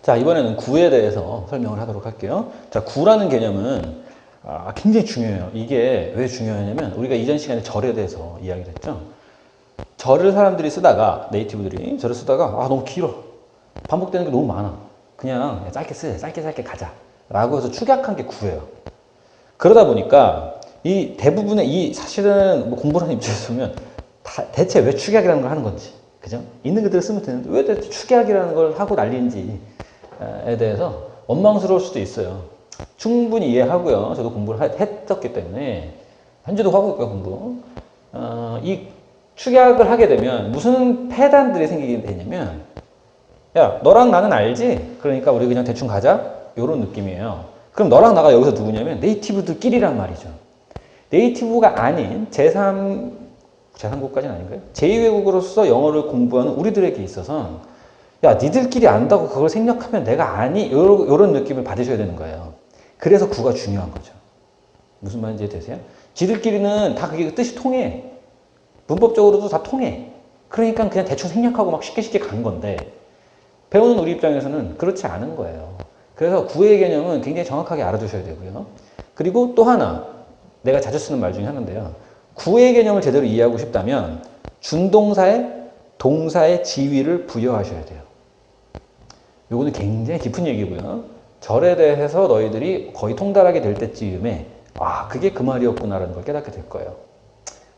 자, 이번에는 구에 대해서 설명을 하도록 할게요. 자, 구라는 개념은 굉장히 중요해요. 이게 왜 중요하냐면 우리가 이전 시간에 절에 대해서 이야기를 했죠. 절을 사람들이 쓰다가 네이티브들이 절을 쓰다가 너무 길어. 반복되는 게 너무 많아. 그냥 짧게 짧게 가자. 라고 해서 축약한 게 구예요. 그러다 보니까 이 대부분의 이 사실은 뭐 공부를 하는 입장에서 보면 대체 왜 축약이라는 걸 하는 건지. 그죠? 있는 그대로 쓰면 되는데 왜 대체 축약이라는 걸 하고 난리인지에 대해서 원망스러울 수도 있어요. 충분히 이해하고요. 저도 공부를 했었기 때문에 현재도 하고 있고요, 공부. 이 축약을 하게 되면 무슨 폐단들이 생기게 되냐면 야, 너랑 나는 알지? 그러니까 우리 그냥 대충 가자. 이런 느낌이에요. 그럼 너랑 나가 여기서 누구냐면 네이티브들끼리란 말이죠. 네이티브가 아닌 제3국가는 아닌가요? 제2외국어로서 영어를 공부하는 우리들에게 있어서 야, 니들끼리 안다고 그걸 생략하면 내가 아니? 이런 느낌을 받으셔야 되는 거예요. 그래서 구가 중요한 거죠. 무슨 말인지 이해되세요? 지들끼리는 다 그게 뜻이 통해. 문법적으로도 다 통해. 그러니까 그냥 대충 생략하고 막 쉽게 간 건데 배우는 우리 입장에서는 그렇지 않은 거예요. 그래서 구의 개념은 굉장히 정확하게 알아두셔야 되고요. 그리고 또 하나, 내가 자주 쓰는 말 중에 하나인데요. 구의 개념을 제대로 이해하고 싶다면 준동사에 동사의 지위를 부여하셔야 돼요. 요거는 굉장히 깊은 얘기고요. 절에 대해서 너희들이 거의 통달하게 될 때쯤에 그게 그 말이었구나라는 걸 깨닫게 될 거예요.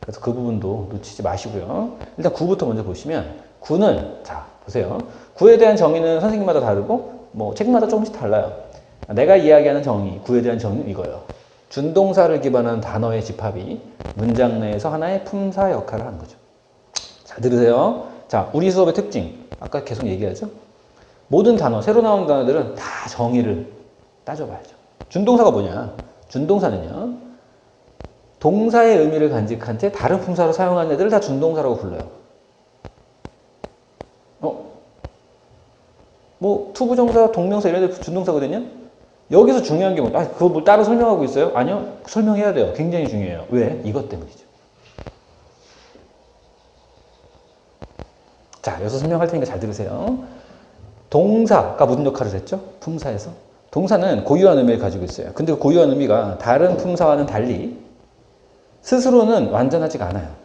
그래서 그 부분도 놓치지 마시고요. 일단 구부터 먼저 보시면 구는 자 보세요. 구에 대한 정의는 선생님마다 다르고 뭐 책마다 조금씩 달라요. 내가 이야기하는 정의, 구에 대한 정의는 이거예요. 준동사를 기반한 단어의 집합이 문장 내에서 하나의 품사 역할을 하는 거죠. 잘 들으세요. 자, 우리 수업의 특징. 아까 계속 얘기하죠. 모든 단어, 새로 나온 단어들은 다 정의를 따져봐야죠. 준동사가 뭐냐? 준동사는요. 동사의 의미를 간직한 채 다른 품사로 사용하는 애들을 다 준동사라고 불러요. 뭐 투부정사, 동명사 이런 애들 준동사거든요. 여기서 중요한 게 뭐냐? 그거 뭘 따로 설명하고 있어요? 아니요. 설명해야 돼요. 굉장히 중요해요. 왜? 이것 때문이죠. 자, 여기서 설명할 테니까 잘 들으세요. 동사가 무슨 역할을 했죠? 품사에서. 동사는 고유한 의미를 가지고 있어요. 근데 그 고유한 의미가 다른 품사와는 달리 스스로는 완전하지가 않아요.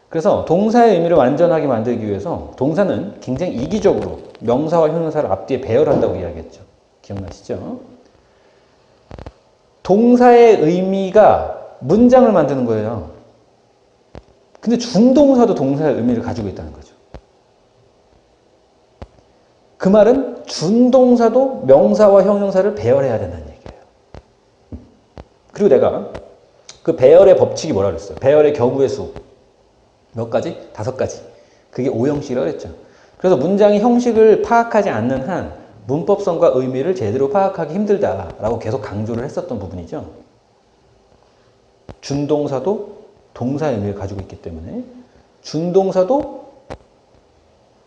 그래서 동사의 의미를 완전하게 만들기 위해서 동사는 굉장히 이기적으로 명사와 형용사를 앞뒤에 배열한다고 이야기했죠. 기억나시죠? 동사의 의미가 문장을 만드는 거예요. 근데 준동사도 동사의 의미를 가지고 있다는 거죠. 그 말은 준동사도 명사와 형용사를 배열해야 된다는 얘기예요. 그리고 내가 그 배열의 법칙이 뭐라 그랬어요? 배열의 경우의 수. 몇 가지? 5가지. 그게 오형식이라고 그랬죠. 그래서 문장의 형식을 파악하지 않는 한 문법성과 의미를 제대로 파악하기 힘들다라고 계속 강조를 했었던 부분이죠. 준동사도 동사의 의미를 가지고 있기 때문에 준동사도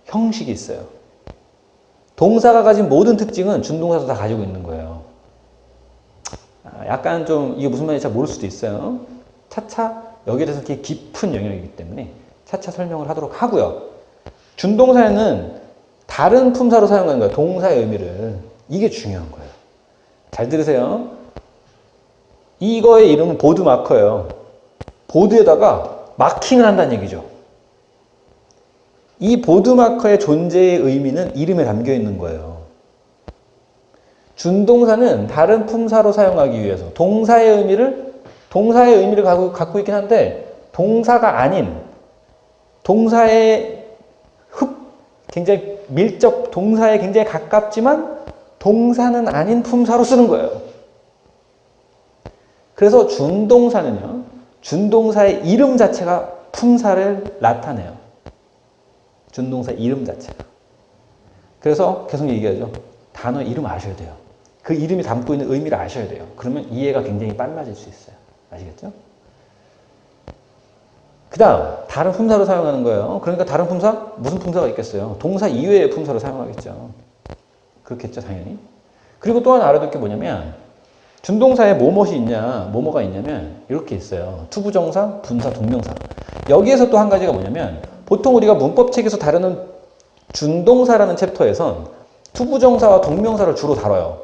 형식이 있어요. 동사가 가진 모든 특징은 준동사도 다 가지고 있는 거예요. 약간 좀 이게 무슨 말인지 잘 모를 수도 있어요. 차차 여기에 대해서 되게 깊은 영역이기 때문에 차차 설명을 하도록 하고요. 준동사에는 다른 품사로 사용하는 거예요. 동사의 의미를. 이게 중요한 거예요. 잘 들으세요. 이거의 이름은 보드 마커예요. 보드에다가 마킹을 한다는 얘기죠. 이 보드 마커의 존재의 의미는 이름에 담겨 있는 거예요. 준동사는 다른 품사로 사용하기 위해서 동사의 의미를 갖고 있긴 한데 동사가 아닌 동사의 굉장히 밀접 동사에 굉장히 가깝지만 동사는 아닌 품사로 쓰는 거예요. 그래서 준동사는요. 준동사의 이름 자체가 품사를 나타내요. 준동사 이름 자체가. 그래서 계속 얘기하죠. 단어 이름 아셔야 돼요. 그 이름이 담고 있는 의미를 아셔야 돼요. 그러면 이해가 굉장히 빨라질 수 있어요. 아시겠죠? 그 다음 다른 품사로 사용하는 거예요. 그러니까 다른 품사? 무슨 품사가 있겠어요? 동사 이외의 품사로 사용하겠죠. 그렇겠죠, 당연히. 그리고 또 하나 알아둘 게 뭐냐면 준동사에 뭐뭐가 있냐면 이렇게 있어요. 투부정사, 분사, 동명사. 여기에서 또 한 가지가 뭐냐면 보통 우리가 문법책에서 다루는 준동사라는 챕터에선 투부정사와 동명사를 주로 다뤄요.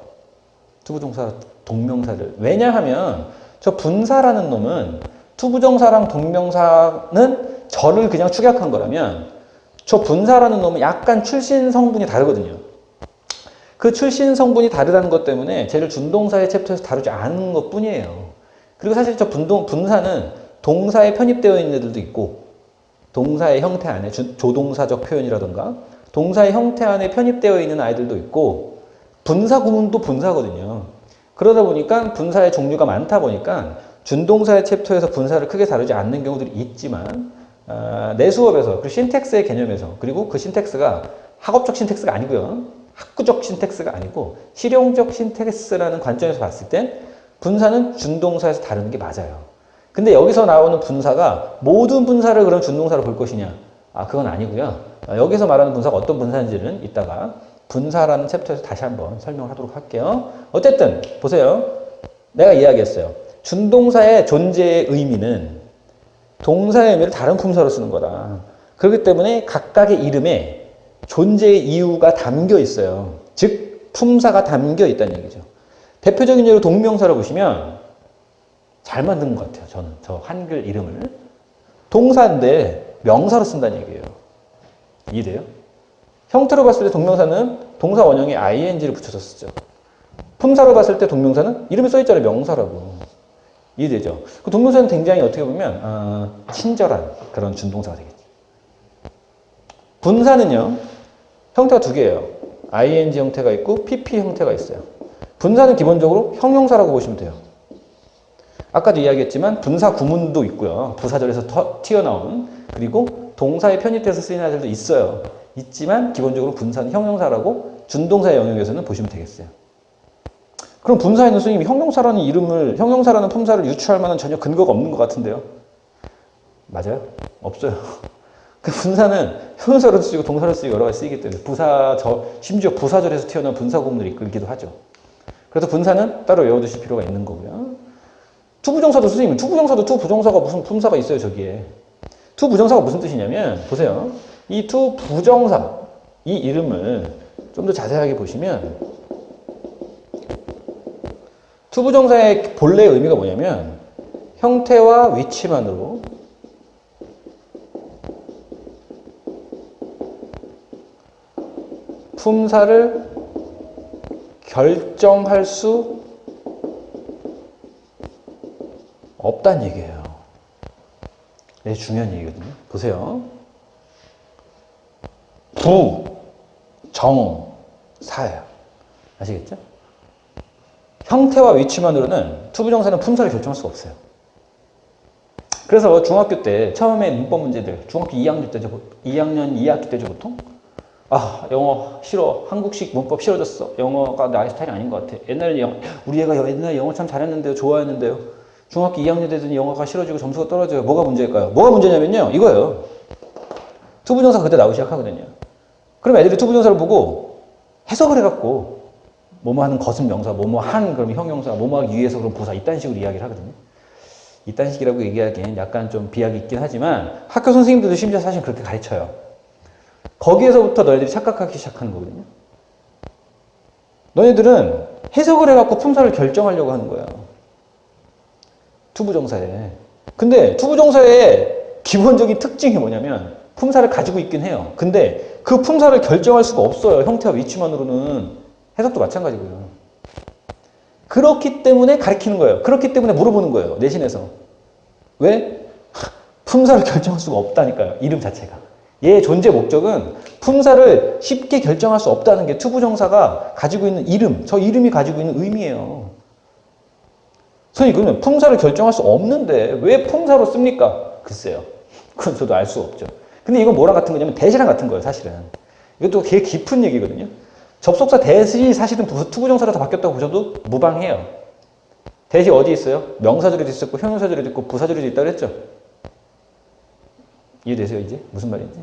투부정사, 동명사를. 왜냐하면 저 분사라는 놈은 투부정사랑 동명사는 절을 그냥 축약한 거라면 저 분사라는 놈은 약간 출신 성분이 다르거든요. 그 출신 성분이 다르다는 것 때문에 쟤를 준동사의 챕터에서 다루지 않은 것 뿐이에요. 그리고 사실 저 분사는 동사에 편입되어 있는 애들도 있고 동사의 형태 안에 조동사적 표현이라던가 동사의 형태 안에 편입되어 있는 아이들도 있고 분사 구문도 분사거든요. 그러다 보니까 분사의 종류가 많다 보니까 준동사의 챕터에서 분사를 크게 다루지 않는 경우들이 있지만 내 수업에서 그 신텍스의 개념에서 그리고 그 신텍스가 학업적 신텍스가 아니고요. 학구적 신텍스가 아니고 실용적 신텍스라는 관점에서 봤을 땐 분사는 준동사에서 다루는 게 맞아요. 근데 여기서 나오는 분사가 모든 분사를 그럼 준동사로 볼 것이냐? 그건 아니고요. 여기서 말하는 분사가 어떤 분사인지는 이따가 분사라는 챕터에서 다시 한번 설명을 하도록 할게요. 어쨌든 보세요. 내가 이야기했어요. 준동사의 존재의 의미는 동사의 의미를 다른 품사로 쓰는 거다. 그렇기 때문에 각각의 이름에 존재의 이유가 담겨 있어요. 즉 품사가 담겨 있다는 얘기죠. 대표적인 예로 동명사를 보시면 잘 만든 것 같아요. 저는 저 한글 이름을 동사인데 명사로 쓴다는 얘기예요. 이해돼요? 형태로 봤을 때 동명사는 동사 원형에 ing를 붙여서 쓰죠. 품사로 봤을 때 동명사는 이름에 써있잖아요. 명사라고. 이해되죠? 그 동명사는 굉장히 어떻게 보면 친절한 그런 준동사가 되겠죠. 분사는요. 형태가 두 개예요. ing 형태가 있고 pp 형태가 있어요. 분사는 기본적으로 형용사라고 보시면 돼요. 아까도 이야기했지만 분사 구문도 있고요. 부사절에서 튀어나온 그리고 동사에 편입돼서 쓰이는 아이들도 있어요. 있지만 기본적으로 분사는 형용사라고 준동사의 영역에서는 보시면 되겠어요. 그럼 분사에 있는 스님이 형용사라는 이름을 형용사라는 품사를 유추할 만한 전혀 근거가 없는 것 같은데요. 맞아요? 없어요. 그 분사는 형용사로 쓰이고 동사로 쓰이고 여러 가지 쓰이기 때문에 심지어 부사절에서 튀어나온 분사 구문을 이끌기도 하죠. 그래서 분사는 따로 외워두실 필요가 있는 거고요. 투부정사도 선생님, 투부정사도 투부정사가 무슨 품사가 있어요, 저기에. 투부정사가 무슨 뜻이냐면, 보세요. 이 투부정사, 이 이름을 좀 더 자세하게 보시면, 투부정사의 본래의 의미가 뭐냐면, 형태와 위치만으로 품사를 결정할 수 없다는 얘기예요. 네, 중요한 얘기거든요. 보세요. 부, 정, 사예요. 아시겠죠? 형태와 위치만으로는 투부정사는 품사를 결정할 수가 없어요. 그래서 중학교 때 처음에 문법 문제들, 중학교 2학년 때죠. 2학년 2학기 때죠, 보통? 영어 싫어. 한국식 문법 싫어졌어. 영어가 나의 스타일이 아닌 것 같아. 우리 애가 옛날에 영어 참 잘했는데요. 좋아했는데요. 중학교 2학년 되더니 영어가 싫어지고 점수가 떨어져요. 뭐가 문제일까요? 뭐가 문제냐면요. 이거예요. 투부정사가 그때 나오기 시작하거든요. 그럼 애들이 투부정사를 보고 해석을 해갖고 뭐뭐 하는 것은 명사, 뭐뭐 한 그럼 형용사, 뭐뭐 하기 위해서 그럼 부사 이딴 식으로 이야기를 하거든요. 이딴 식이라고 얘기하기엔 약간 좀 비약이 있긴 하지만 학교 선생님들도 심지어 사실 그렇게 가르쳐요. 거기에서부터 너희들이 착각하기 시작하는 거거든요. 너희들은 해석을 해갖고 품사를 결정하려고 하는 거야. 투부정사에. 근데 투부정사의 기본적인 특징이 뭐냐면 품사를 가지고 있긴 해요. 근데 그 품사를 결정할 수가 없어요. 형태와 위치만으로는. 해석도 마찬가지고요. 그렇기 때문에 가르치는 거예요. 그렇기 때문에 물어보는 거예요. 내신에서. 왜? 품사를 결정할 수가 없다니까요. 이름 자체가. 얘의 존재 목적은 품사를 쉽게 결정할 수 없다는 게 투부정사가 가지고 있는 이름, 저 이름이 가지고 있는 의미예요. 선생님, 그러면 품사를 결정할 수 없는데 왜 품사로 씁니까? 글쎄요. 그건 저도 알 수 없죠. 근데 이건 뭐랑 같은 거냐면 대시랑 같은 거예요, 사실은. 이것도 되게 깊은 얘기거든요. 접속사 대시 사실은 투부정사로 다 바뀌었다고 보셔도 무방해요. 대시 어디 있어요? 명사절에도 있었고 형용사절에도 있고 부사절에도 있다고 그랬죠? 이해되세요, 이제? 무슨 말인지?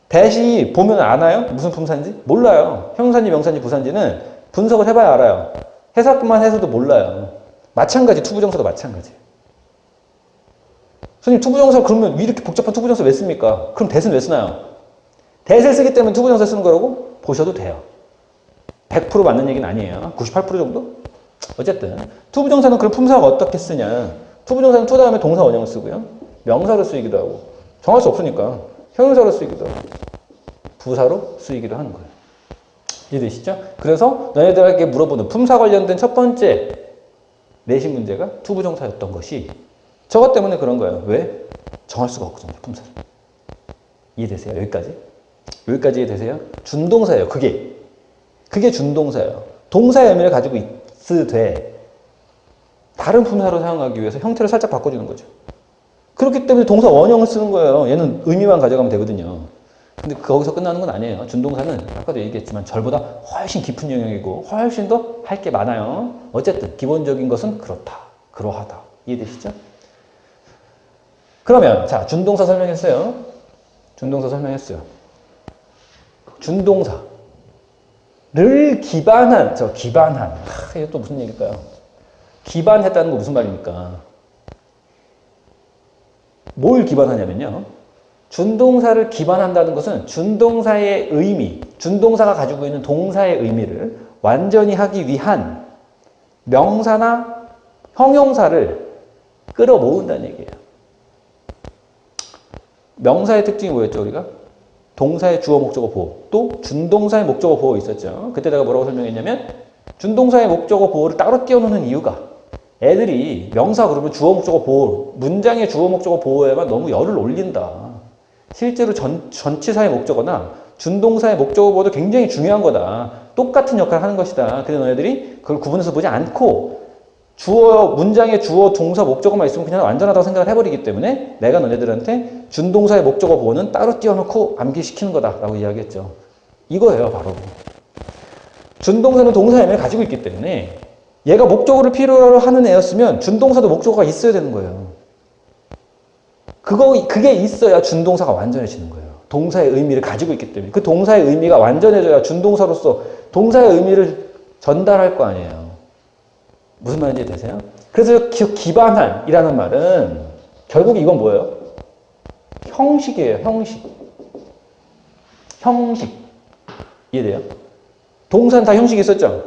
대시 보면 아나요? 무슨 품사인지? 몰라요. 형용사인지 명사인지 부사인지는 분석을 해봐야 알아요. 해석만 해서도 몰라요. 마찬가지, 투부정사도 마찬가지예요. 선생님, 투부정사 그러면 이렇게 복잡한 투부정사 왜 씁니까? 그럼 대는 왜 쓰나요? 대를 쓰기 때문에 투부정사 쓰는 거라고 보셔도 돼요. 100% 맞는 얘기는 아니에요. 98% 정도? 어쨌든 투부정사는 그럼 품사가 어떻게 쓰냐. 투부정사는 투 다음에 동사 원형을 쓰고요. 명사로 쓰이기도 하고 정할 수 없으니까 형용사로 쓰이기도 하고 부사로 쓰이기도 하는 거예요. 이해되시죠? 그래서 너네들에게 물어보는 품사 관련된 첫 번째 내신 문제가 투부정사였던 것이 저것 때문에 그런 거예요. 왜? 정할 수가 없거든요. 품사를. 이해되세요? 여기까지? 여기까지 이해되세요? 준동사예요. 그게 준동사예요. 동사의 의미를 가지고 있으되 다른 품사로 사용하기 위해서 형태를 살짝 바꿔주는 거죠. 그렇기 때문에 동사 원형을 쓰는 거예요. 얘는 의미만 가져가면 되거든요. 근데 거기서 끝나는 건 아니에요. 준동사는 아까도 얘기했지만 절보다 훨씬 깊은 영역이고 훨씬 더 할 게 많아요. 어쨌든 기본적인 것은 그렇다. 그러하다. 이해되시죠? 그러면 자 준동사 설명했어요. 준동사를 기반한 이게 또 무슨 얘기일까요? 기반했다는 거 무슨 말입니까? 뭘 기반하냐면요. 준동사를 기반한다는 것은 준동사의 의미, 준동사가 가지고 있는 동사의 의미를 완전히 하기 위한 명사나 형용사를 끌어모은다는 얘기예요. 명사의 특징이 뭐였죠, 우리가? 동사의 주어, 목적어, 보호. 또 준동사의 목적어, 보호 있었죠. 그때 내가 뭐라고 설명했냐면 준동사의 목적어, 보호를 따로 띄워놓는 이유가 애들이 명사 그러면 주어, 목적어, 보호, 문장의 주어, 목적어, 보호에만 너무 열을 올린다. 실제로 전치사의 목적어나 준동사의 목적어, 보호도 굉장히 중요한 거다. 똑같은 역할을 하는 것이다. 그래서 너희들이 그걸 구분해서 보지 않고 문장의 주어, 동사, 목적어만 있으면 그냥 완전하다고 생각을 해버리기 때문에 내가 너네들한테 준동사의 목적어, 보호는 따로 띄워놓고 암기시키는 거다라고 이야기했죠. 이거예요, 바로. 준동사는 동사의 의미를 가지고 있기 때문에 얘가 목적어를 필요로 하는 애였으면 준동사도 목적어가 있어야 되는 거예요. 그게 있어야 준동사가 완전해지는 거예요. 동사의 의미를 가지고 있기 때문에. 그 동사의 의미가 완전해져야 준동사로서 동사의 의미를 전달할 거 아니에요. 무슨 말인지 되세요? 그래서 기반한이라는 말은 결국 이건 뭐예요? 형식이에요. 형식. 이해돼요? 동사는 다 형식이 있었죠?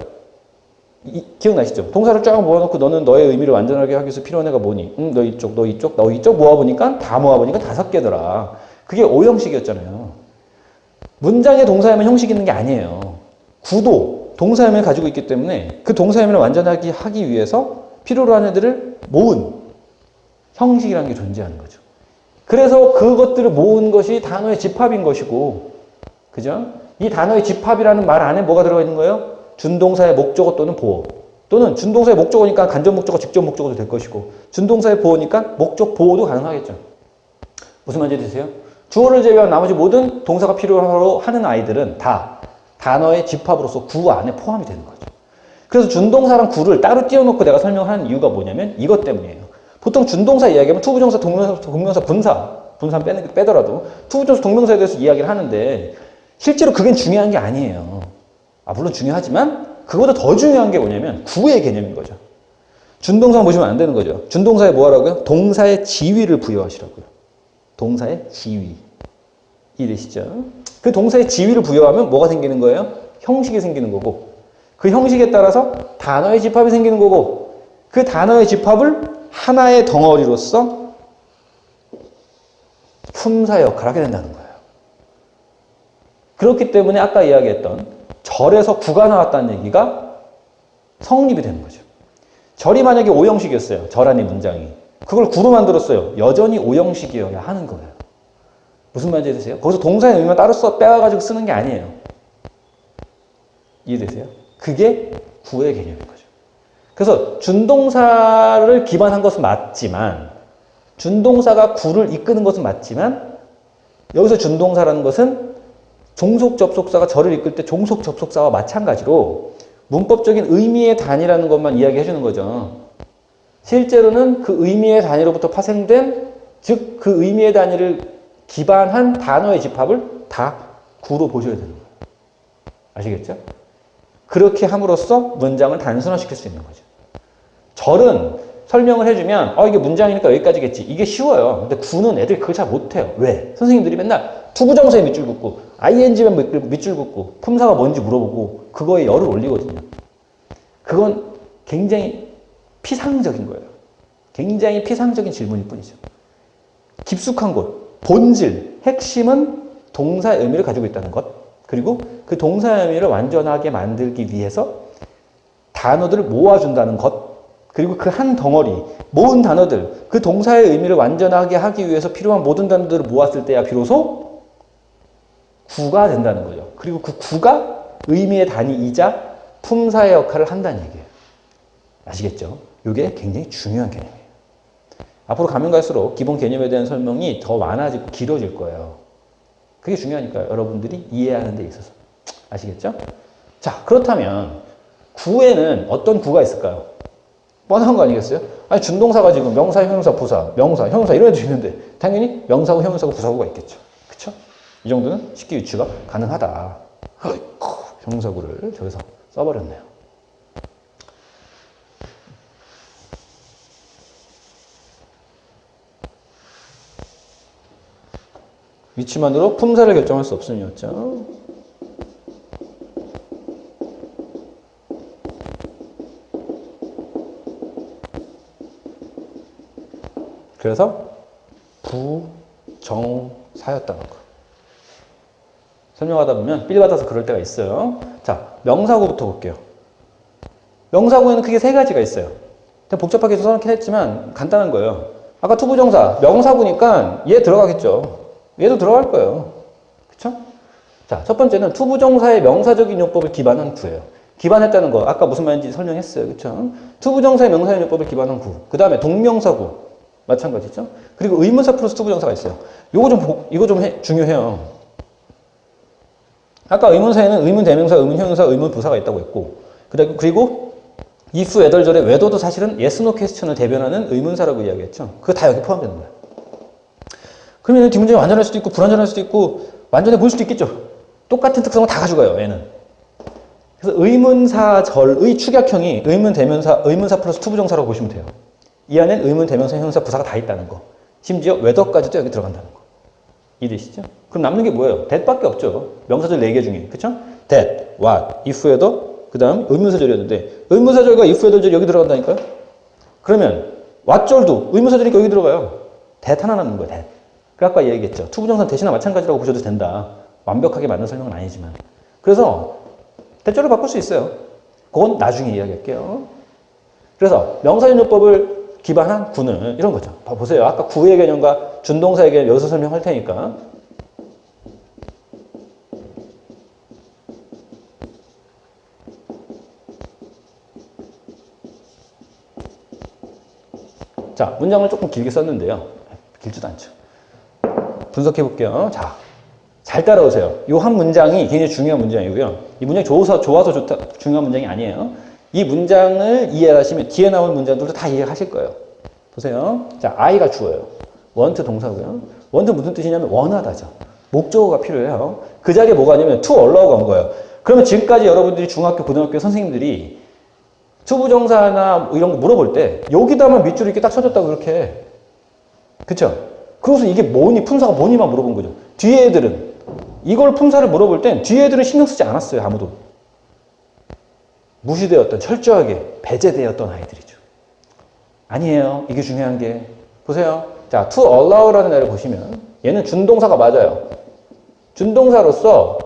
기억나시죠? 동사를 쫙 모아놓고 너는 너의 의미를 완전하게 하기 위해서 필요한 애가 뭐니? 너 이쪽 모아보니까 다 모아보니까 5개더라. 그게 오형식이었잖아요. 문장의 동사에만 형식이 있는 게 아니에요. 구도, 동사의 의미를 가지고 있기 때문에 그 동사의 의미를 완전하게 하기 위해서 필요로 하는 애들을 모은 형식이라는 게 존재하는 거죠. 그래서 그것들을 모은 것이 단어의 집합인 것이고, 그죠? 이 단어의 집합이라는 말 안에 뭐가 들어가 있는 거예요? 준동사의 목적어 또는 보호. 또는 준동사의 목적어니까 간접 목적어, 직접 목적어도 될 것이고, 준동사의 보호니까 목적 보호도 가능하겠죠. 무슨 말인지 되세요? 주어를 제외한 나머지 모든 동사가 필요로 하는 아이들은 다 단어의 집합으로서 구 안에 포함이 되는 거죠. 그래서 준동사랑 구를 따로 띄워놓고 내가 설명하는 이유가 뭐냐면 이것 때문이에요. 보통 준동사 이야기하면 투부정사, 동명사, 분사는 빼더라도 투부정사, 동명사에 대해서 이야기를 하는데 실제로 그게 중요한 게 아니에요. 물론 중요하지만 그거보다 더 중요한 게 뭐냐면 구의 개념인 거죠. 준동사 보시면 안 되는 거죠. 준동사에 뭐 하라고요? 동사의 지위를 부여하시라고요. 동사의 지위. 이해되시죠? 그 동사의 지위를 부여하면 뭐가 생기는 거예요? 형식이 생기는 거고, 그 형식에 따라서 단어의 집합이 생기는 거고, 그 단어의 집합을 하나의 덩어리로서 품사 역할을 하게 된다는 거예요. 그렇기 때문에 아까 이야기했던 절에서 구가 나왔다는 얘기가 성립이 되는 거죠. 절이 만약에 오형식이었어요. 절 안의 문장이. 그걸 구로 만들었어요. 여전히 오형식이어야 하는 거예요. 무슨 말인지 되세요? 거기서 동사의 의미만 따로 빼와가지고 쓰는 게 아니에요. 이해되세요? 그게 구의 개념인 거죠. 그래서 준동사를 기반한 것은 맞지만, 준동사가 구를 이끄는 것은 맞지만, 여기서 준동사라는 것은 종속 접속사가 절을 이끌 때 종속 접속사와 마찬가지로 문법적인 의미의 단위라는 것만 이야기해 주는 거죠. 실제로는 그 의미의 단위로부터 파생된, 즉 그 의미의 단위를 기반한 단어의 집합을 다 구로 보셔야 되는 거예요. 아시겠죠? 그렇게 함으로써 문장을 단순화시킬 수 있는 거죠. 절은 설명을 해주면 이게 문장이니까 여기까지겠지. 이게 쉬워요. 근데 구는 애들이 그걸 잘 못해요. 왜? 선생님들이 맨날 투부정사에 밑줄 긋고 ing만 밑줄 긋고 품사가 뭔지 물어보고 그거에 열을 올리거든요. 그건 굉장히 피상적인 거예요. 굉장히 피상적인 질문일 뿐이죠. 깊숙한 곳, 본질, 핵심은 동사의 의미를 가지고 있다는 것. 그리고 그 동사의 의미를 완전하게 만들기 위해서 단어들을 모아준다는 것. 그리고 그 한 덩어리, 모은 단어들, 그 동사의 의미를 완전하게 하기 위해서 필요한 모든 단어들을 모았을 때야 비로소 구가 된다는 거죠. 그리고 그 구가 의미의 단위이자 품사의 역할을 한다는 얘기예요. 아시겠죠? 이게 굉장히 중요한 개념이에요. 앞으로 가면 갈수록 기본 개념에 대한 설명이 더 많아지고 길어질 거예요. 그게 중요하니까요. 여러분들이 이해하는 데 있어서. 아시겠죠? 자, 그렇다면 구에는 어떤 구가 있을까요? 뻔한 거 아니겠어요? 아니, 준동사가 지금 명사, 형용사, 부사, 명사, 형용사 이런 애도 있는데 당연히 명사고 형용사고 부사고가 있겠죠. 그쵸? 이 정도는 쉽게 유추가 가능하다. 형용사구를 저기서 써버렸네요. 위치만으로 품사를 결정할 수 없음이었죠. 그래서 부정사였다는 거. 설명하다 보면 삘 받아서 그럴 때가 있어요. 자, 명사구부터 볼게요. 명사구에는 크게 세 가지가 있어요. 복잡하게 써놓긴 했지만 간단한 거예요. 아까 투부정사, 명사구니까 얘 들어가겠죠. 얘도 들어갈 거예요. 그쵸? 자, 첫 번째는 투부정사의 명사적인 용법을 기반한 구예요. 기반했다는 거, 아까 무슨 말인지 설명했어요. 그쵸? 투부정사의 명사적 용법을 기반한 구. 그 다음에 동명사구. 마찬가지죠? 그리고 의문사 플러스 투부정사가 있어요. 이거 좀 중요해요. 아까 의문사에는 의문 대명사, 의문 형용사, 의문 부사가 있다고 했고, 그리고 if, 애덜절의 외도도 사실은 yes, no 퀘스천을 대변하는 의문사라고 이야기했죠. 그거 다 여기 포함되는 거예요. 그러면 뒷문장이 완전할 수도 있고 불완전할 수도 있고 완전해 보일 수도 있겠죠. 똑같은 특성을 다 가져가요, 얘는. 그래서 의문사절의 축약형이 의문 대명사, 의문사 플러스 투부정사라고 보시면 돼요. 이 안엔 의문 대명사, 형용사, 부사가 다 있다는 거. 심지어 웨더까지도 여기 들어간다는 거. 이해되시죠? 그럼 남는 게 뭐예요? that밖에 없죠. 명사절 4개 중에. 그쵸? that, what, if, whether, 그 다음 의문사절이었는데 의문사절과 if, whether절이 여기 들어간다니까요? 그러면 what절도 의문사절이니까 여기 들어가요. that 하나 남는 거예요. that. 그 아까 얘기했죠. 투부정사는 대신나 마찬가지라고 보셔도 된다. 완벽하게 맞는 설명은 아니지만. 그래서 that절을 바꿀 수 있어요. 그건 나중에 이야기할게요. 그래서 명사전용법을 기반한 구는 이런 거죠. 보세요. 아까 구의 개념과 준동사의 개념 여기서 설명할 테니까. 자, 문장을 조금 길게 썼는데요. 길지도 않죠. 분석해 볼게요. 자, 잘 따라오세요. 이 한 문장이 굉장히 중요한 문장이고요. 이 문장이 좋아서 좋다, 중요한 문장이 아니에요. 이 문장을 이해하시면 뒤에 나올 문장들도 다 이해하실 거예요. 보세요. 자, I가 주어요. want 동사고요. want 무슨 뜻이냐면 원하다죠. 목적어가 필요해요. 그 자리에 뭐가 아니면 to allow가 온 거예요. 그러면 지금까지 여러분들이 중학교, 고등학교 선생님들이 투부정사나 이런 거 물어볼 때 여기다만 밑줄을 이렇게 딱 쳐줬다고 이렇게. 그쵸? 그래서 이게 뭐니, 품사가 뭐니만 물어본 거죠. 뒤에 애들은 이걸 품사를 물어볼 땐 뒤에 애들은 신경 쓰지 않았어요. 아무도. 무시되었던, 철저하게 배제되었던 아이들이죠. 아니에요. 이게 중요한 게. 보세요. 자, to allow라는 애를 보시면 얘는 준동사가 맞아요. 준동사로서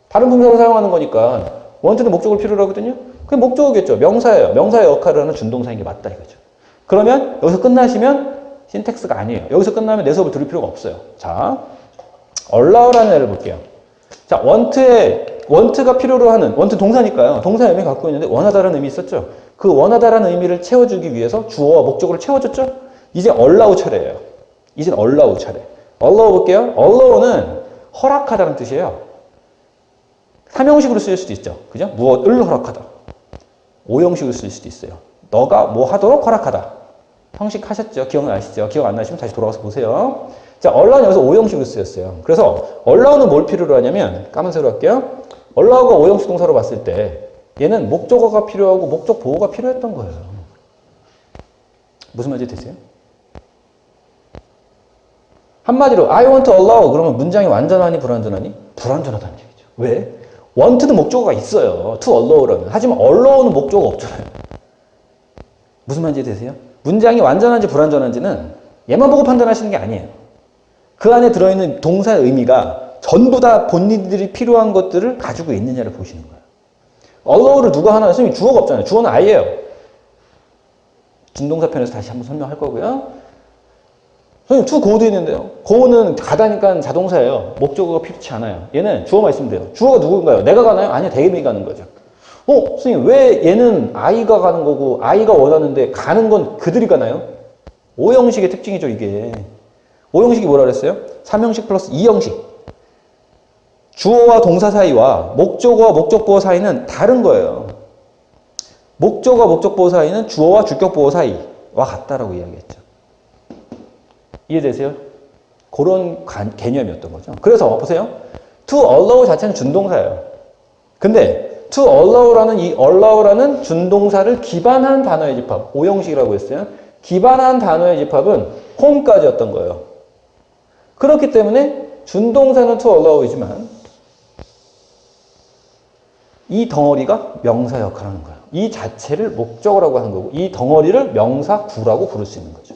다른 품사를 사용하는 거니까 want는 목적을 필요로 하거든요. 그게 목적어겠죠. 명사예요. 명사의 역할을 하는 준동사인 게 맞다 이거죠. 그러면 여기서 끝나시면 신텍스가 아니에요. 여기서 끝나면 내 수업을 들을 필요가 없어요. 자, allow라는 애를 볼게요. 자, want가 필요로 하는, want 동사니까요. 동사의 의미 갖고 있는데 원하다라는 의미 있었죠. 그 원하다라는 의미를 채워주기 위해서 주어와 목적어를 채워줬죠. 이제 allow 차례예요. 이제 allow 차례. allow 볼게요. allow는 허락하다는 뜻이에요. 삼형식으로 쓰일 수도 있죠. 그죠? 무엇을 허락하다. 오형식으로 쓰일 수도 있어요. 너가 뭐 하도록 허락하다. 형식 하셨죠? 기억나시죠? 기억 안 나시면 다시 돌아가서 보세요. 자, allow는 여기서 오형식으로 쓰였어요. 그래서 allow는 뭘 필요로 하냐면 까만색으로 할게요. allow가 오형식 동사로 봤을 때 얘는 목적어가 필요하고 목적 보호가 필요했던 거예요. 무슨 말인지 되세요? 한마디로 I want to allow 그러면 문장이 완전하니 불완전하니? 불완전하다는 얘기죠. 왜? want는 목적어가 있어요. to allow라는. 하지만 allow는 목적어가 없잖아요. 무슨 말인지 되세요? 문장이 완전한지 불완전한지는 얘만 보고 판단하시는 게 아니에요. 그 안에 들어있는 동사의 의미가 전부 다 본인들이 필요한 것들을 가지고 있느냐를 보시는 거예요. allow를 누가 하나 선생님 주어가 없잖아요. 주어는 I예요. 준동사 편에서 다시 한번 설명할 거고요. 선생님 to go도 있는데요. go는 가다니까 자동사예요. 목적어가 필요치 않아요. 얘는 주어만 있으면 돼요. 주어가 누군가요? 내가 가나요? 아니요. 대개미 가는 거죠. 선생님 왜 얘는 I가 가는 거고 I가 원하는데 가는 건 그들이 가나요? 오형식의 특징이죠 이게. 오형식이 뭐라 그랬어요? 3형식 플러스 2형식. 주어와 동사 사이와 목적어와 목적보어 사이는 다른 거예요. 목적어와 목적보어 사이는 주어와 주격보어 사이와 같다라고 이야기했죠. 이해되세요? 그런 개념이었던 거죠. 그래서 보세요. to allow 자체는 준동사예요. 근데 to allow라는 이 allow라는 준동사를 기반한 단어의 집합, 오형식이라고 했어요. 기반한 단어의 집합은 home까지였던 거예요. 그렇기 때문에 준동사는 to allow이지만 이 덩어리가 명사 역할을 하는 거예요. 이 자체를 목적어라고 하는 거고 이 덩어리를 명사 구라고 부를 수 있는 거죠.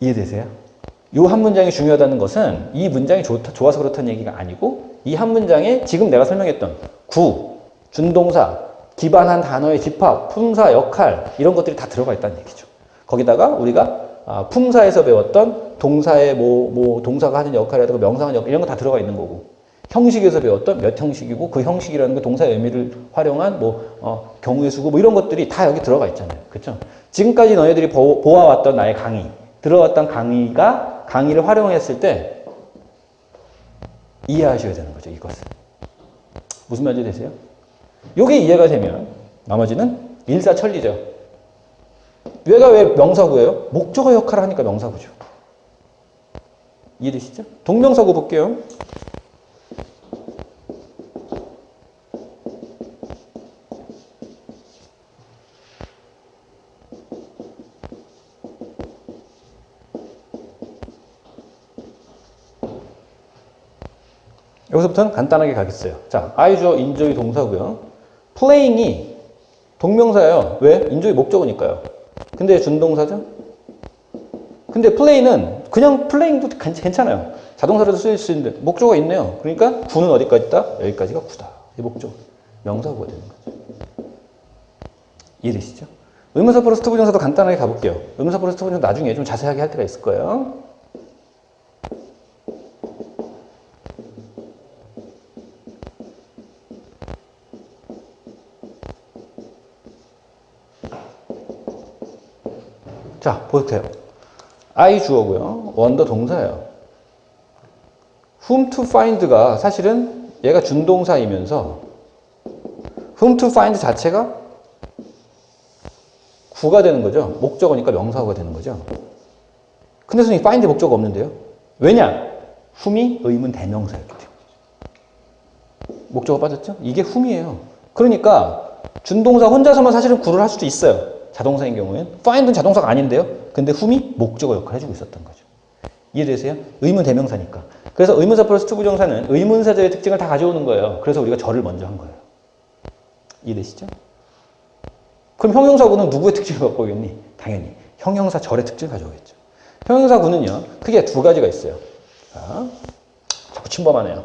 이해되세요? 이 한 문장이 중요하다는 것은 이 문장이 좋아서 그렇다는 얘기가 아니고 이 한 문장에 지금 내가 설명했던 구, 준동사, 기반한 단어의 집합, 품사, 역할 이런 것들이 다 들어가 있다는 얘기죠. 거기다가 우리가 품사에서 배웠던 동사의 동사가 하는 역할이라든가 명사가 하는 역할 이런 거 다 들어가 있는 거고 형식에서 배웠던 몇 형식이고 그 형식이라는 게 동사의 의미를 활용한 경우의 수고 이런 것들이 다 여기 들어가 있잖아요. 그렇죠? 지금까지 너희들이 보아왔던 나의 강의, 들어왔던 강의를 활용했을 때 이해하셔야 되는 거죠. 이것을. 무슨 말인지 되세요? 이게 이해가 되면 나머지는 일사천리죠. 얘가 왜 명사구예요? 목적어 역할을 하니까 명사구죠. 이해되시죠? 동명사구 볼게요. 여기서부터는 간단하게 가겠어요. 자, I 주어, enjoy 동사고요. playing이 동명사예요. 왜? enjoy 목적어니까요. 근데 준동사죠? 근데 play는 그냥 playing도 괜찮아요. 자동사로도 쓰일 수 있는데 목적어가 있네요. 그러니까 구는 어디까지 있다? 여기까지가 구다. 이 목적어. 명사구가 되는 거죠. 이해되시죠? 의문사 플러스 투부정사도 간단하게 가볼게요. 의문사 플러스 투부정사 나중에 좀 자세하게 할 때가 있을 거예요. 자, 보세요. I 주어고요. wonder 동사예요. whom to find가 사실은 얘가 준동사이면서 whom to find 자체가 구가 되는 거죠. 목적어니까 명사구가 되는 거죠. 근데 선생님 find에 목적어 없는데요. 왜냐? whom이 의문 대명사였기 때문에. 목적어 빠졌죠? 이게 whom이에요. 그러니까 준동사 혼자서만 사실은 구를 할 수도 있어요. 자동사인 경우에는 find는 자동사가 아닌데요. 근데 whom이 목적어 역할을 해주고 있었던 거죠. 이해되세요? 의문 대명사니까. 그래서 의문사 플러스 투부정사는 의문사절의 특징을 다 가져오는 거예요. 그래서 우리가 절을 먼저 한 거예요. 이해되시죠? 그럼 형용사구는 누구의 특징을 갖고 오겠니? 당연히 형용사 절의 특징을 가져오겠죠. 형용사구는요. 크게 두 가지가 있어요. 자, 자꾸 침범하네요.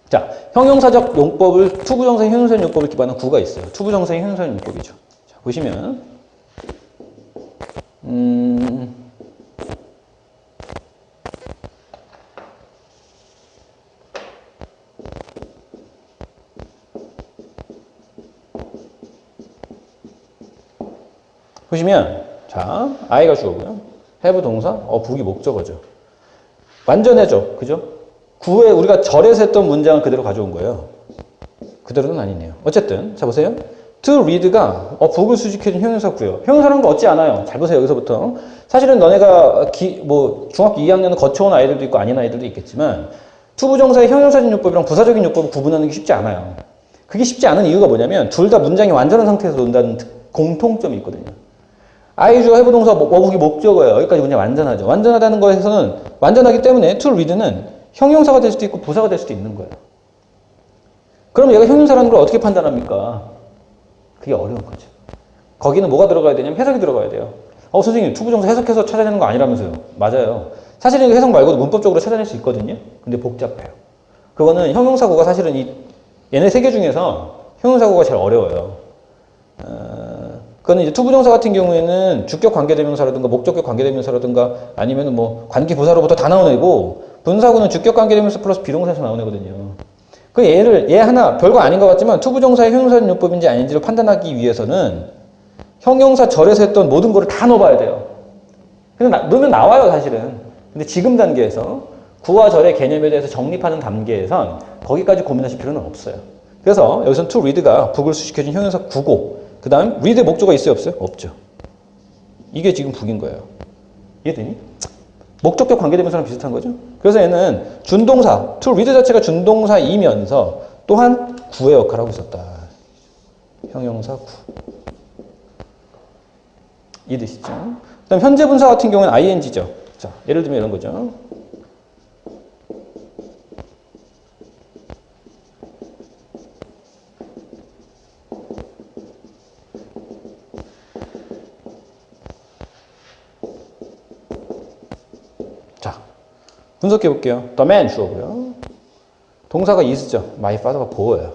자, 형용사적 용법을 투부정사의 형용사적 용법을 기반한 구가 있어요. 투부정사의 형용사적 용법이죠. 자, 보시면 보시면 자, I가 주어고요. have 동사, book이 목적어죠. 완전해져. 그죠? 구에 우리가 절에서 했던 문장을 그대로 가져온 거예요. 그대로는 아니네요. 어쨌든 자 보세요. to read가 book을 수식해준 형용사구요. 형용사라는 거 얻지 않아요. 잘 보세요. 여기서부터. 사실은 너네가 중학교 2학년은 거쳐온 아이들도 있고 아닌 아이들도 있겠지만 투부정사의 형용사적 요법이랑 부사적인 요법을 구분하는 게 쉽지 않아요. 그게 쉽지 않은 이유가 뭐냐면 둘 다 문장이 완전한 상태에서 논다는 공통점이 있거든요. I 주어 해부 동사 어국이 목적어예요. 여기까지 문제 완전하죠. 완전하다는 거에서는 완전하기 때문에 to read는 형용사가 될 수도 있고 부사가 될 수도 있는 거예요. 그럼 얘가 형용사라는 걸 어떻게 판단합니까? 그게 어려운 거죠. 거기는 뭐가 들어가야 되냐면 해석이 들어가야 돼요. 선생님 투부정사 해석해서 찾아내는 거 아니라면서요. 맞아요. 사실은 해석 말고도 문법적으로 찾아낼 수 있거든요. 근데 복잡해요. 그거는 형용사구가 사실은 얘네 세 개 중에서 형용사구가 제일 어려워요. 그거는 이제 투부정사 같은 경우에는 주격 관계대명사라든가 목적격 관계대명사라든가 아니면 뭐 관계부사로부터 다 나오는 애고 분사구는 주격 관계대명사 플러스 비동사에서 나오는 애거든요. 그 얘 하나 별거 아닌 것 같지만 투부정사의 형용사는 용법인지 아닌지를 판단하기 위해서는 형용사 절에서 했던 모든 거를 다 넣어봐야 돼요. 근데 넣으면 나와요, 사실은. 근데 지금 단계에서 구와 절의 개념에 대해서 정립하는 단계에선 거기까지 고민하실 필요는 없어요. 그래서 여기서는 to read가 북을 수식해준 형용사 구고, 그 다음 read의 목적어가 있어요, 없어요? 없죠. 이게 지금 북인 거예요. 이해되니? 목적격 관계대명사랑 비슷한 거죠. 그래서 얘는 준동사, to read 자체가 준동사이면서 또한 구의 역할을 하고 있었다. 형용사 구. 이해되시죠? 그 다음 현재 분사 같은 경우는 ing죠. 자, 예를 들면 이런 거죠. 분석해 볼게요. The man 주어고요. 동사가 is죠. My father가 보어요.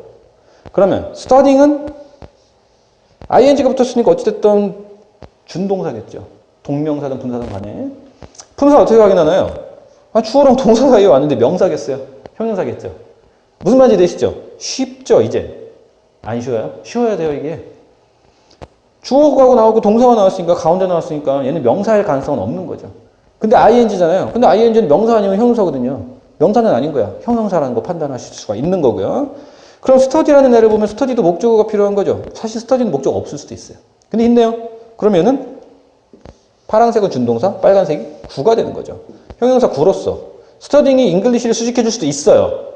그러면 studying은 ing가 붙었으니까 어찌됐든 준동사겠죠. 동명사든 분사든 간에. 분사 어떻게 확인하나요? 주어랑 동사 사이에 왔는데 명사겠어요. 형용사겠죠. 무슨 말인지 되시죠? 쉽죠, 이제. 안 쉬워요? 쉬워야 돼요, 이게. 주어가 나오고 동사가 나왔으니까, 가운데 나왔으니까 얘는 명사일 가능성은 없는 거죠. 근데 ing잖아요. 근데 ing는 명사 아니면 형용사거든요. 명사는 아닌 거야. 형용사라는 거 판단하실 수가 있는 거고요. 그럼 study라는 애를 보면 study도 목적어가 필요한 거죠. 사실 study는 목적어 없을 수도 있어요. 근데 있네요. 그러면은 파란색은 준동사, 빨간색이 구가 되는 거죠. 형용사 구로서 studying이 잉글리시를 수식해 줄 수도 있어요.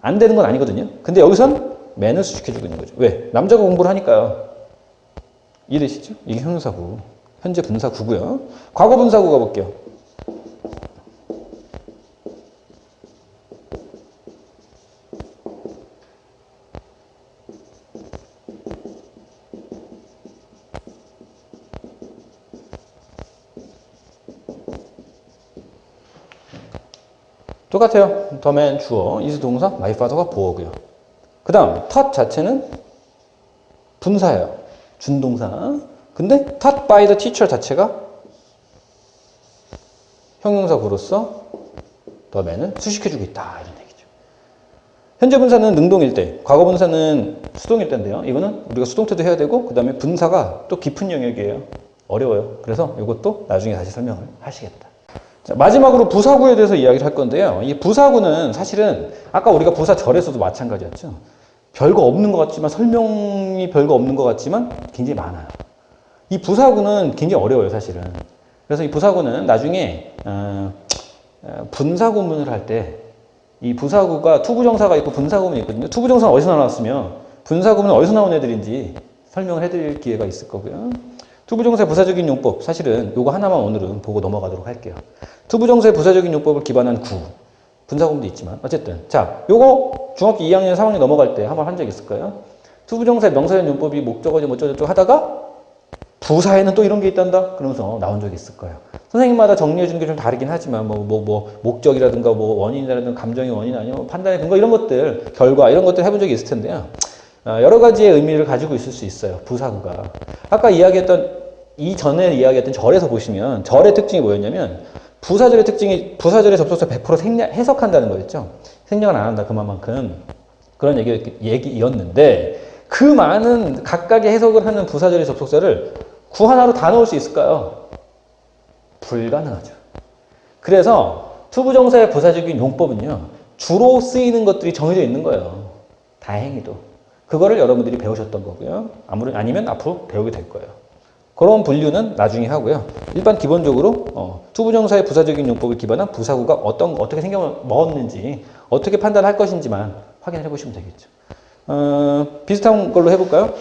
안 되는 건 아니거든요. 근데 여기선 man을 수식해 주고 있는 거죠. 왜? 남자가 공부를 하니까요. 이해되시죠? 이게 형용사구. 현재 분사구고요. 과거 분사구 가볼게요. 똑같아요. the man 주어, is 동사, my father가 보어고요. 그 다음 taught 자체는 분사예요. 준동사. 근데 taught by the teacher 자체가 형용사구로서 the man을 수식해주고 있다. 이런 얘기죠. 현재 분사는 능동일 때, 과거 분사는 수동일 때인데요. 이거는 우리가 수동태도 해야 되고 그 다음에 분사가 또 깊은 영역이에요. 어려워요. 그래서 이것도 나중에 다시 설명을 하시겠다. 자, 마지막으로 부사구에 대해서 이야기를 할 건데요. 이 부사구는 사실은 아까 우리가 부사절에서도 마찬가지였죠. 별거 없는 것 같지만 설명이 별거 없는 것 같지만 굉장히 많아요. 이 부사구는 굉장히 어려워요, 사실은. 그래서 이 부사구는 나중에 분사구문을 할 때 이 부사구가 투부정사가 있고 분사구문이 있거든요. 투부정사는 어디서 나왔으며 분사구문은 어디서 나온 애들인지 설명을 해드릴 기회가 있을 거고요. 투부정사의 부사적인 용법, 사실은 요거 하나만 오늘은 보고 넘어가도록 할게요. 투부정사의 부사적인 용법을 기반한 구, 분사구문도 있지만 어쨌든 자, 요거 중학교 2학년, 3학년 넘어갈 때 한번 한 적 있을 거예요. 투부정사의 명사형 용법이 목적어지 뭐저쩌고 하다가 부사에는 또 이런 게 있단다? 그러면서 나온 적이 있을 거예요. 선생님마다 정리해 주는 게 좀 다르긴 하지만 목적이라든가 원인이라든가 감정의 원인 아니면 판단의 근거 이런 것들, 결과 이런 것들 해본 적이 있을 텐데요. 여러 가지의 의미를 가지고 있을 수 있어요. 부사구가. 아까 이전에 이야기했던 절에서 보시면 절의 특징이 뭐였냐면 부사절의 특징이 부사절의 접속사 100% 해석한다는 거였죠. 생략을 안 한다. 그만큼 그런 얘기였는데 그 많은 각각의 해석을 하는 부사절의 접속사를 구 하나로 다 넣을 수 있을까요? 불가능하죠. 그래서 투부정사의 부사적인 용법은요. 주로 쓰이는 것들이 정해져 있는 거예요. 다행히도. 그거를 여러분들이 배우셨던 거고요. 아니면 앞으로 배우게 될 거예요. 그런 분류는 나중에 하고요. 일반 기본적으로 투부정사의 부사적인 용법을 기반한 부사구가 어떻게 생겨 먹었는지 어떻게 판단할 것인지만 확인해 보시면 되겠죠. 비슷한 걸로 해볼까요?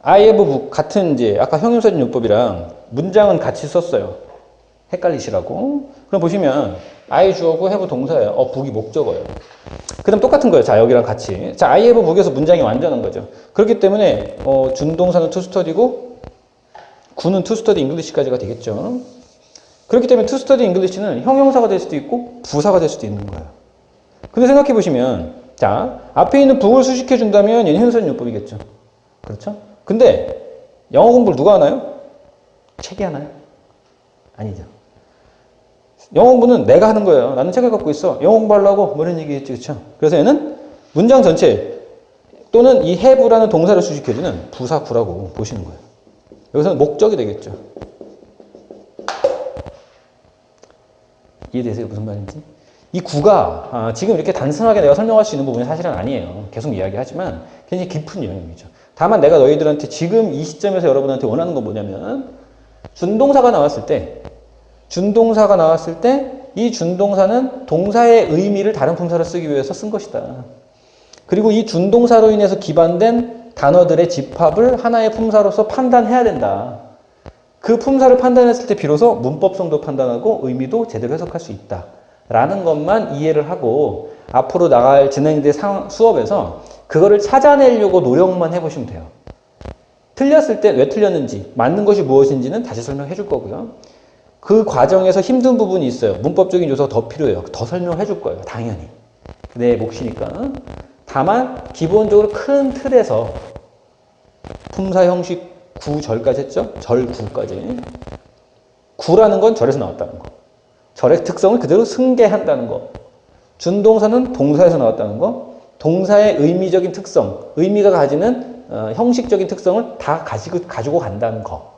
I have book 같은 이제 아까 형용사적 용법이랑 문장은 같이 썼어요. 헷갈리시라고. 그럼 보시면 I 주어고 have 동사예요. book이 목적어예요. 그럼 똑같은 거예요. 자, 여기랑 같이. 자, I have book에서 문장이 완전한 거죠. 그렇기 때문에 준동사는 to study고 구는 to study English까지가 되겠죠. 그렇기 때문에 to study English는 형용사가 될 수도 있고 부사가 될 수도 있는 거예요. 근데 생각해 보시면 자, 앞에 있는 book을 수식해 준다면 얘는 형용사적 용법이겠죠. 그렇죠? 근데 영어 공부를 누가 하나요? 책이 하나요? 아니죠. 영어 공부는 내가 하는 거예요. 나는 책을 갖고 있어. 영어 공부하려고 뭐 이런 얘기했죠. 그렇죠? 그래서 얘는 문장 전체 또는 이 have라는 동사를 수식해주는 부사 구라고 보시는 거예요. 여기서는 목적이 되겠죠. 이해되세요? 무슨 말인지? 이 구가 지금 이렇게 단순하게 내가 설명할 수 있는 부분이 사실은 아니에요. 계속 이야기하지만 굉장히 깊은 영역이죠. 다만 내가 너희들한테 지금 이 시점에서 여러분한테 원하는 건 뭐냐면 준동사가 나왔을 때 이 준동사는 동사의 의미를 다른 품사로 쓰기 위해서 쓴 것이다. 그리고 이 준동사로 인해서 기반된 단어들의 집합을 하나의 품사로서 판단해야 된다. 그 품사를 판단했을 때 비로소 문법성도 판단하고 의미도 제대로 해석할 수 있다. 라는 것만 이해를 하고 앞으로 나갈 진행될 수업에서 그거를 찾아내려고 노력만 해보시면 돼요. 틀렸을 때 왜 틀렸는지, 맞는 것이 무엇인지는 다시 설명해 줄 거고요. 그 과정에서 힘든 부분이 있어요. 문법적인 요소가 더 필요해요. 더 설명해 줄 거예요. 당연히. 내 몫이니까. 다만 기본적으로 큰 틀에서 품사 형식 구절까지 했죠? 절 구까지. 구라는 건 절에서 나왔다는 거. 절의 특성을 그대로 승계한다는 거. 준동사는 동사에서 나왔다는 거. 동사의 의미적인 특성, 의미가 가지는 형식적인 특성을 다 가지고 간다는 거.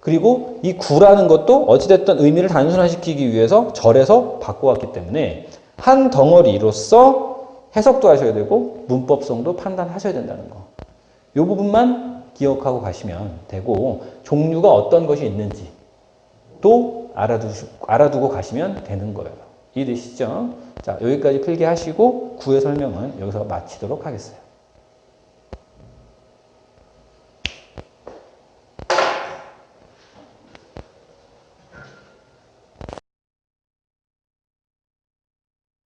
그리고 이 구라는 것도 어찌됐든 의미를 단순화시키기 위해서 절에서 바꿔왔기 때문에 한 덩어리로서 해석도 하셔야 되고 문법성도 판단하셔야 된다는 거. 이 부분만 기억하고 가시면 되고 종류가 어떤 것이 있는지 또 알아두고 가시면 되는 거예요. 이해되시죠? 자, 여기까지 필기하시고 구의 설명은 여기서 마치도록 하겠어요.